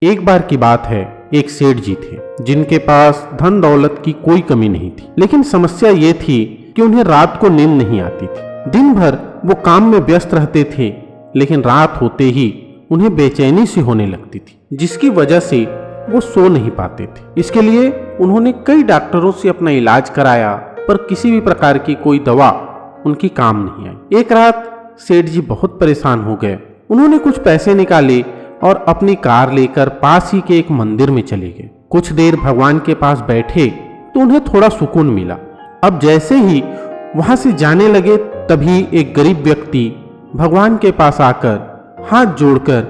एक बार की बात है, एक सेठ जी थे जिनके पास धन दौलत की कोई कमी नहीं थी, लेकिन समस्या ये थी कि उन्हें रात को नींद नहीं आती थी। दिन भर वो काम में व्यस्त रहते थे, लेकिन रात होते ही उन्हें बेचैनी सी होने लगती थी, जिसकी वजह से वो सो नहीं पाते थे। इसके लिए उन्होंने कई डॉक्टरों से अपना इलाज कराया, पर किसी भी प्रकार की कोई दवा उनकी काम नहीं आई। एक रात सेठ जी बहुत परेशान हो गए। उन्होंने कुछ पैसे निकाले और अपनी कार लेकर पास ही के एक मंदिर में चले गए। कुछ देर भगवान के पास बैठे तो उन्हें थोड़ा सुकून मिला। अब जैसे ही वहां से जाने लगे, तभी एक गरीब व्यक्ति भगवान के पास आकर हाथ जोड़कर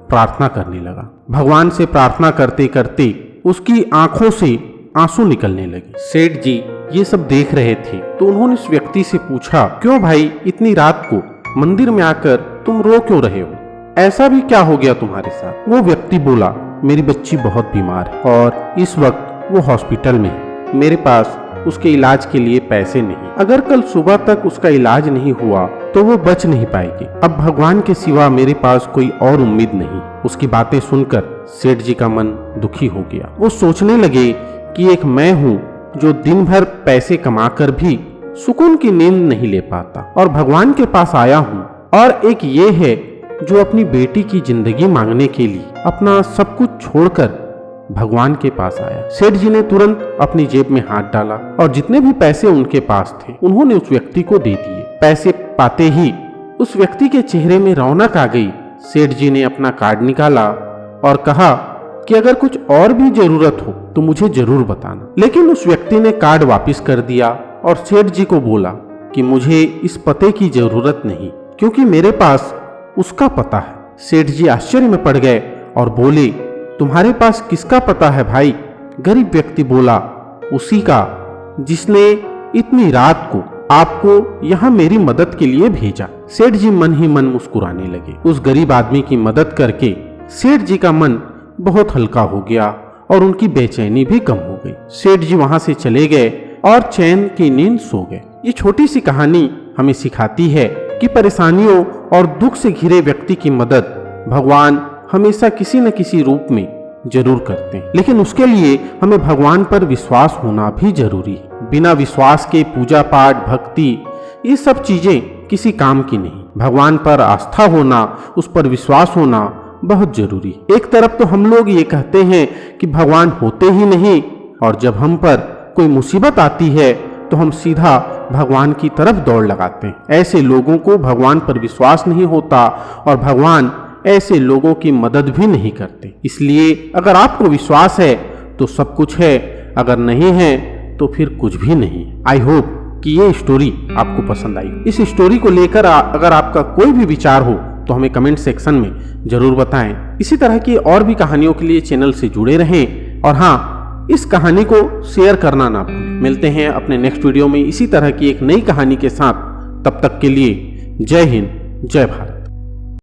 प्रार्थना करने लगा। भगवान से प्रार्थना करते करते उसकी आंखों से आंसू निकलने लगे। सेठ जी ये सब देख रहे थे तो उन्होंने उस व्यक्ति से पूछा, क्यों भाई, इतनी रात को मंदिर में आकर तुम रो क्यों रहे हो? ऐसा भी क्या हो गया तुम्हारे साथ? वो व्यक्ति बोला, मेरी बच्ची बहुत बीमार है और इस वक्त वो हॉस्पिटल में है। मेरे पास उसके इलाज के लिए पैसे नहीं। अगर कल सुबह तक उसका इलाज नहीं हुआ तो वो बच नहीं पाएगी। अब भगवान के सिवा मेरे पास कोई और उम्मीद नहीं। उसकी बातें सुनकर सेठ जी का मन दुखी हो गया। वो सोचने लगे कि एक मैं हूँ जो दिन भर पैसे कमाकर भी सुकून की नींद नहीं ले पाता और भगवान के पास आया हूँ, और एक ये है जो अपनी बेटी की जिंदगी मांगने के लिए अपना सब कुछ छोड़कर भगवान के पास आया। सेठ जी ने तुरंत अपनी जेब में हाथ डाला और जितने भी पैसे उनके पास थे उन्होंने उस व्यक्ति को दे दिए। पैसे पाते ही उस व्यक्ति के चेहरे में रौनक आ गई। सेठ जी ने अपना कार्ड निकाला और कहा कि अगर कुछ और भी जरूरत हो तो मुझे जरूर बताना। लेकिन उस व्यक्ति ने कार्ड वापस कर दिया और सेठ जी को बोला कि मुझे इस पते की जरूरत नहीं, क्योंकि मेरे पास उसका पता है। सेठ जी आश्चर्य में पड़ गए और बोले, तुम्हारे पास किसका पता है भाई? गरीब व्यक्ति बोला, उसी का जिसने इतनी रात को आपको यहाँ मेरी मदद के लिए भेजा। सेठ जी मन ही मन मुस्कुराने लगे। उस गरीब आदमी की मदद करके सेठ जी का मन बहुत हल्का हो गया और उनकी बेचैनी भी कम हो गई। सेठ जी वहां से चले गए और चैन की नींद सो गए। ये छोटी सी कहानी हमें सिखाती है कि परेशानियों और दुख से घिरे व्यक्ति की मदद भगवान हमेशा किसी न किसी रूप में जरूर करते हैं, लेकिन उसके लिए हमें भगवान पर विश्वास होना भी जरूरी है। बिना विश्वास के पूजा पाठ, भक्ति, ये सब चीजें किसी काम की नहीं। भगवान पर आस्था होना, उस पर विश्वास होना बहुत जरूरी है। एक तरफ तो हम लोग ये कहते हैं कि भगवान होते ही नहीं, और जब हम पर कोई मुसीबत आती है तो हम सीधा भगवान की तरफ दौड़ लगाते हैं। ऐसे लोगों को भगवान पर विश्वास नहीं होता और भगवान ऐसे लोगों की मदद भी नहीं करते। इसलिए अगर आपको विश्वास है तो सब कुछ है, अगर नहीं है तो फिर कुछ भी नहीं। आई होप कि ये स्टोरी आपको पसंद आई। इस स्टोरी को लेकर अगर आपका कोई भी विचार हो तो हमें कमेंट सेक्शन में जरूर बताएं। इसी तरह की और भी कहानियों के लिए चैनल से जुड़े रहें, और हाँ, इस कहानी को शेयर करना ना भूलें। मिलते हैं अपने नेक्स्ट वीडियो में इसी तरह की एक नई कहानी के साथ। तब तक के लिए जय हिंद, जय भारत।